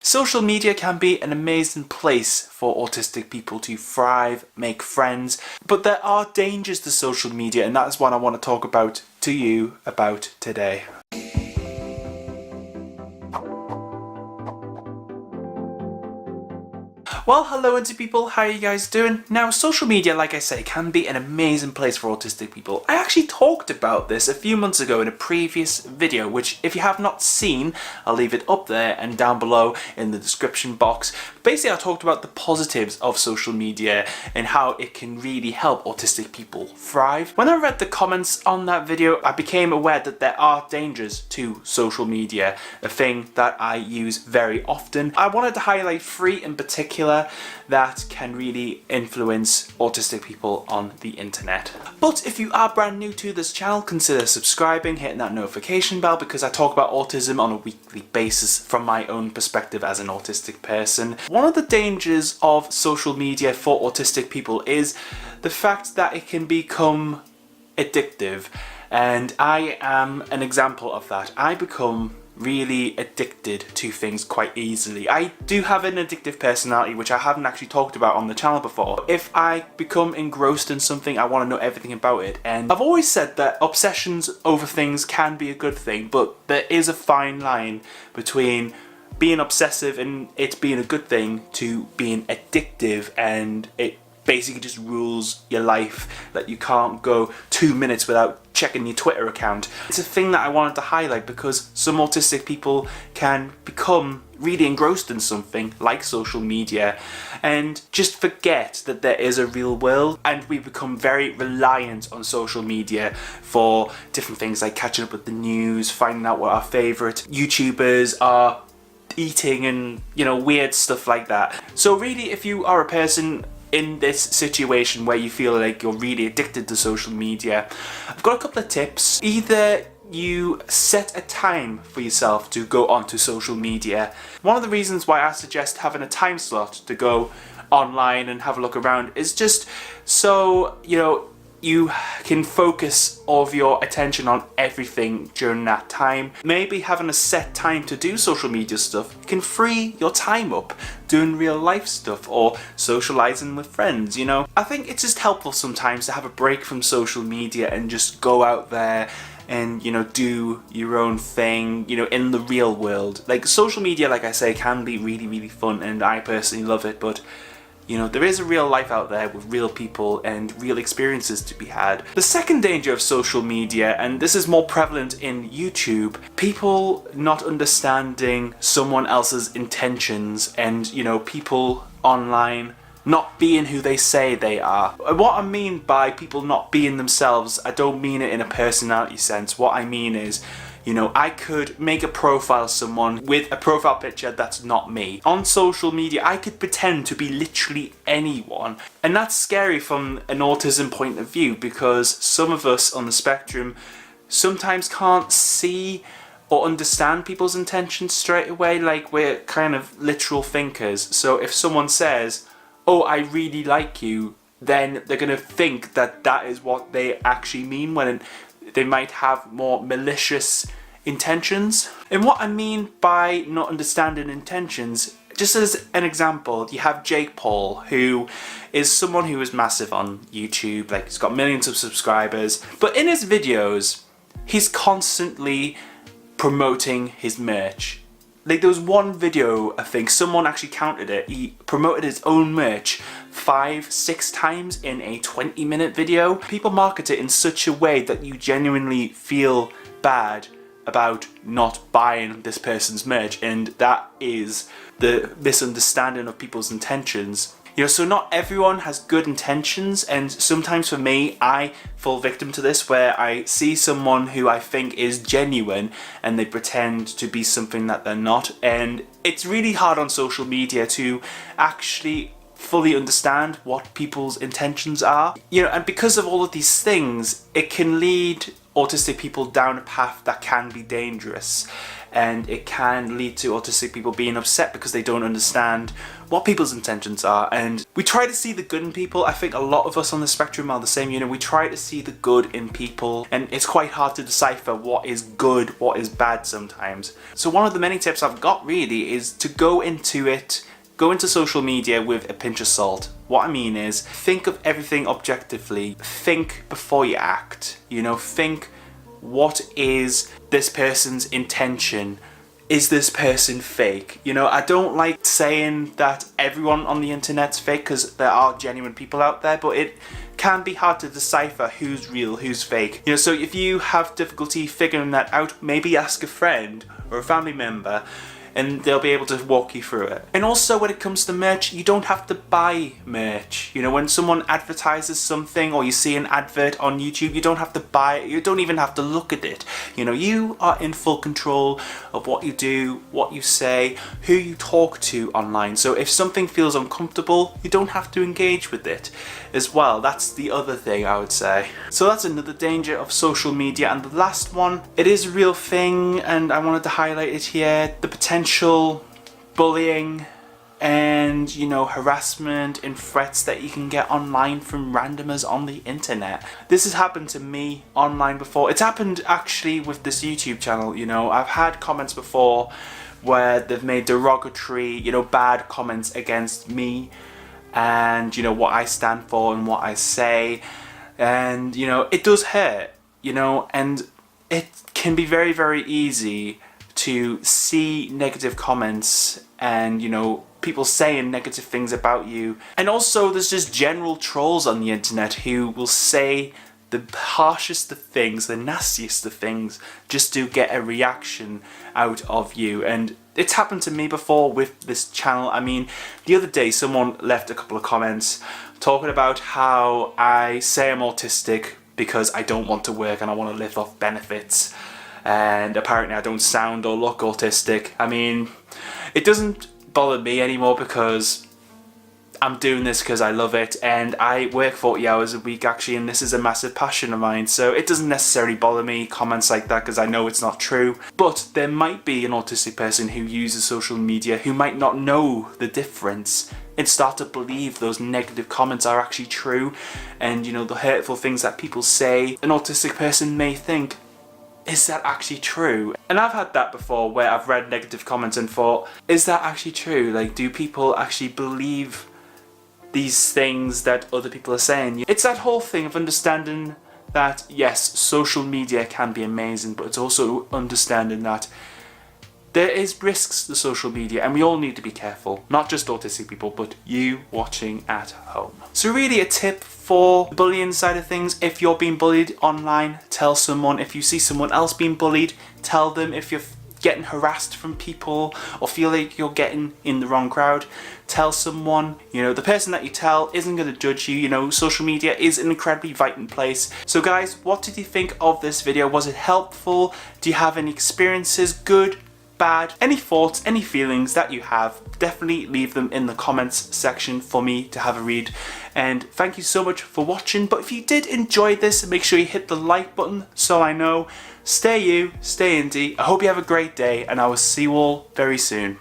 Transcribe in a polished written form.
Social media can be an amazing place for autistic people to thrive, make friends, but there are dangers to social media, and that's what I want to talk about to you about today. Well, hello into people, how are you guys doing? Now, social media, like I say, can be an amazing place for autistic people. I actually talked about this a few months ago in a previous video, which if you have not seen, I'll leave it up there and down below in the description box. Basically, I talked about the positives of social media and how it can really help autistic people thrive. When I read the comments on that video, I became aware that there are dangers to social media, a thing that I use very often. I wanted to highlight 3 in particular that can really influence autistic people on the internet. But if you are brand new to this channel, consider subscribing, hitting that notification bell, because I talk about autism on a weekly basis from my own perspective as an autistic person. One of the dangers of social media for autistic people is the fact that it can become addictive, and I am an example of that. I become really addicted to things quite easily. I do have an addictive personality, which I haven't actually talked about on the channel before. If I become engrossed in something, I want to know everything about it. And I've always said that obsessions over things can be a good thing, but there is a fine line between being obsessive and it being a good thing to being addictive and it basically just rules your life, that you can't go 2 minutes without checking your Twitter account. It's a thing that I wanted to highlight because some autistic people can become really engrossed in something like social media and just forget that there is a real world, and we become very reliant on social media for different things like catching up with the news, finding out what our favourite YouTubers are eating and, you know, weird stuff like that. So really, if you are a person in this situation where you feel like you're really addicted to social media, I've got a couple of tips. Either you set a time for yourself to go onto social media. One of the reasons why I suggest having a time slot to go online and have a look around is just so, you know, you can focus all of your attention on everything during that time. Maybe having a set time to do social media stuff can free your time up doing real life stuff or socializing with friends, you know. I think it's just helpful sometimes to have a break from social media and just go out there and, you know, do your own thing, you know, in the real world. Like, social media, like I say, can be really, really fun, and I personally love it, but you know, there is a real life out there with real people and real experiences to be had. The second danger of social media, and this is more prevalent in YouTube, people not understanding someone else's intentions and, you know, people online not being who they say they are. What I mean by people not being themselves, I don't mean it in a personality sense. What I mean is, you know, I could make a profile of someone with a profile picture that's not me. On social media, I could pretend to be literally anyone. And that's scary from an autism point of view, because some of us on the spectrum sometimes can't see or understand people's intentions straight away. Like, we're kind of literal thinkers. So if someone says, "Oh, I really like you," then they're gonna think that that is what they actually mean, when they might have more malicious intentions. And what I mean by not understanding intentions, just as an example, you have Jake Paul, who is someone who is massive on YouTube, like he's got millions of subscribers, but in his videos, he's constantly promoting his merch. Like, there was one video, I think, someone actually counted it, he promoted his own merch 5-6 times in a 20-minute video. People market it in such a way that you genuinely feel bad about not buying this person's merch, and that is the misunderstanding of people's intentions. You know, so not everyone has good intentions, and sometimes for me, I fall victim to this, where I see someone who I think is genuine and they pretend to be something that they're not, and it's really hard on social media to actually fully understand what people's intentions are. You know, and because of all of these things, it can lead autistic people down a path that can be dangerous. and it can lead to autistic people being upset because they don't understand what people's intentions are. And we try to see the good in people. I think a lot of us on the spectrum are the same, you know, we try to see the good in people, and it's quite hard to decipher what is good, what is bad sometimes. So one of the many tips I've got really is to go into social media with a pinch of salt. What I mean is, think of everything objectively. Think before you act. You know, think, what is this person's intention? Is this person fake? You know, I don't like saying that everyone on the internet's fake, because there are genuine people out there, but it can be hard to decipher who's real, who's fake. You know, so if you have difficulty figuring that out, maybe ask a friend or a family member, and they'll be able to walk you through it. And also when it comes to merch, you don't have to buy merch. You know, when someone advertises something or you see an advert on YouTube, you don't have to buy it, you don't even have to look at it. You know, you are in full control of what you do, what you say, who you talk to online. So if something feels uncomfortable, you don't have to engage with it as well. That's the other thing I would say. So that's another danger of social media. And the last one, it is a real thing, and I wanted to highlight it here, the potential bullying and, you know, harassment and threats that you can get online from randomers on the internet. This has happened to me online before. It's happened actually with this YouTube channel. You know, I've had comments before where they've made derogatory, you know, bad comments against me and, you know, what I stand for and what I say, and, you know, it does hurt, you know, and it can be very, very easy to see negative comments and, you know, people saying negative things about you. And also there's just general trolls on the internet who will say the harshest of things, the nastiest of things, just to get a reaction out of you. And it's happened to me before with this channel. I mean, the other day someone left a couple of comments talking about how I say I'm autistic because I don't want to work and I want to live off benefits, and apparently I don't sound or look autistic. I mean, it doesn't bother me anymore because I'm doing this because I love it, and I work 40 hours a week actually, and this is a massive passion of mine, so it doesn't necessarily bother me, comments like that, because I know it's not true. But there might be an autistic person who uses social media who might not know the difference and start to believe those negative comments are actually true, and, you know, the hurtful things that people say, an autistic person may think, is that actually true? And I've had that before where I've read negative comments and thought, is that actually true? Like, do people actually believe these things that other people are saying? It's that whole thing of understanding that, yes, social media can be amazing, but it's also understanding that there is risks to social media, and we all need to be careful. Not just autistic people, but you watching at home. So really a tip for the bullying side of things: if you're being bullied online, tell someone. If you see someone else being bullied, tell them. If you're getting harassed from people or feel like you're getting in the wrong crowd, tell someone. You know, the person that you tell isn't going to judge you. You know, social media is an incredibly vital place. So guys, what did you think of this video? Was it helpful? Do you have any experiences, good, bad, any thoughts, any feelings that you have? Definitely leave them in the comments section for me to have a read. And thank you so much for watching. But if you did enjoy this, make sure you hit the like button so I know. Stay you, stay indie. I hope you have a great day, and I will see you all very soon.